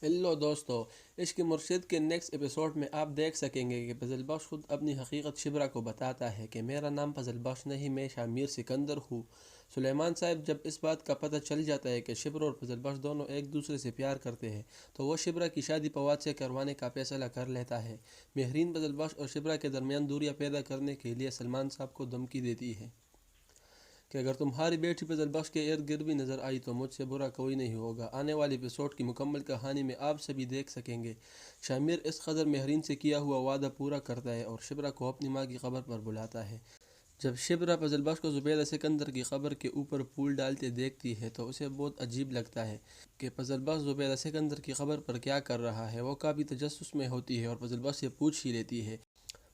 Hello दोस्तों, इश्क मुर्शिद के नेक्स्ट एपिसोड में आप देख सकेंगे कि फजल बख्श खुद अपनी हकीकत शिबरा को बताता है कि मेरा नाम फजल बख्श नहीं, मैं शामिर सिकंदर हूँ। सुलेमान साहब जब इस बात का पता चल जाता है कि शिबरा और फजल बख्श दोनों एक दूसरे से प्यार करते हैं तो वो शिबरा की शादी फवाद से करवाने का फैसला कर लेता है। मेहरीन फजल बख्श और शिबरा के दरमियान दूरियां पैदा करने के लिए सलमान साहब को धमकी देती है कि अगर तुम्हारी बेटी फजल बख्श के इर्द गिर्द भी नज़र आई तो मुझसे बुरा कोई नहीं होगा। आने वाले एपिसोड की मुकम्मल कहानी में आप सभी देख सकेंगे शामिर इस कदर मेहरीन से किया हुआ वादा पूरा करता है और शिबरा को अपनी माँ की खबर पर बुलाता है। जब शिबरा फजल बख्श को ज़ुबैदा सिकंदर की खबर के ऊपर फूल डालते देखती है तो उसे बहुत अजीब लगता है कि फजल बख्श ज़ुबैदा सिकंदर की खबर पर क्या कर रहा है। वो काफ़ी तजस्सुस में होती है और फजल बख्श से पूछ ही लेती है,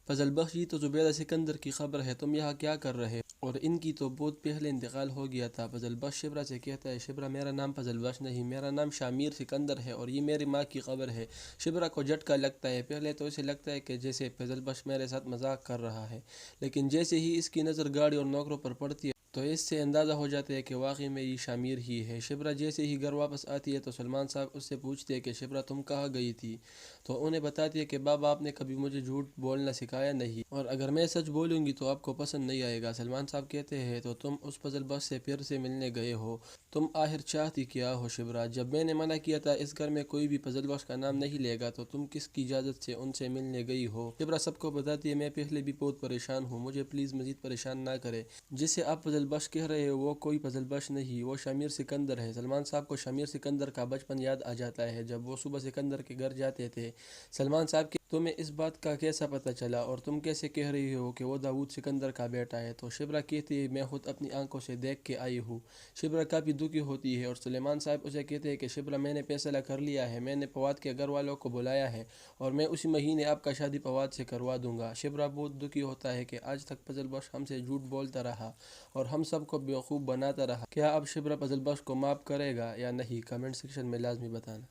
फजल बख्श ये तो ज़ुबैदा सिकंदर की खबर है, तुम यहाँ क्या कर रहे हो? और इनकी तो बहुत पहले इंतकाल हो गया था। फजल बख्श शिबरा से कहता है, शिबरा मेरा नाम फजल बख्श नहीं, मेरा नाम शामिर सिकंदर है और ये मेरी माँ की खबर है। शिबरा को झटका लगता है। पहले तो इसे लगता है कि जैसे फजल बख्श मेरे साथ मजाक कर रहा है, लेकिन जैसे ही इसकी नज़र गाड़ी और नौकरों पर पड़ती है तो इससे अंदाज़ा हो जाता है कि वाकई में ये शामिर ही है। शिबरा जैसे ही घर वापस आती है तो सलमान साहब उससे पूछते हैं कि शिबरा तुम कहाँ गई थी? तो उन्हें बताती है कि बाबा आपने कभी मुझे झूठ बोलना सिखाया नहीं और अगर मैं सच बोलूँगी तो आपको पसंद नहीं आएगा। सलमान साहब कहते हैं तो तुम उस फजल बख्श से फिर से मिलने गए हो, तुम आखिर चाहती क्या हो शिबरा? जब मैंने मना किया था इस घर में कोई भी फजल बख्श का नाम नहीं लेगा तो तुम किसकी इजाज़त से उनसे मिलने गई हो? शिबरा सबको बताती है, मैं पहले भी बहुत परेशान हूँ, मुझे प्लीज़ मज़ीद परेशान ना करें। जिसे आप फजल बख्श कह रहे हो वो कोई फजल बख्श नहीं, वो शामिर सिकंदर है। सलमान साहब को शामिर सिकंदर का बचपन याद आ जाता है जब वो सुबह सिकंदर के घर जाते थे। सलमान साहब के तुम्हें इस बात का कैसा पता चला और तुम कैसे कह रही हो कि वो दाऊद सिकंदर का बेटा है? तो शिबरा कहती है, मैं खुद अपनी आंखों से देख के आई हूँ। शिबरा काफ़ी दुखी होती है और सुलेमान साहब उसे कहते हैं कि शिबरा मैंने फैसला कर लिया है, मैंने फवाद के घर वालों को बुलाया है और मैं उसी महीने आपका शादी फवाद से करवा दूंगा। शिबरा बहुत दुखी होता है कि आज तक फजल बख्श हमसे झूठ बोलता रहा और हम सबको बेवकूफ़ बनाता रहा। क्या अब शिबरा फजल बख्श को माफ़ करेगा या नहीं? कमेंट सेक्शन में लाजमी बताना।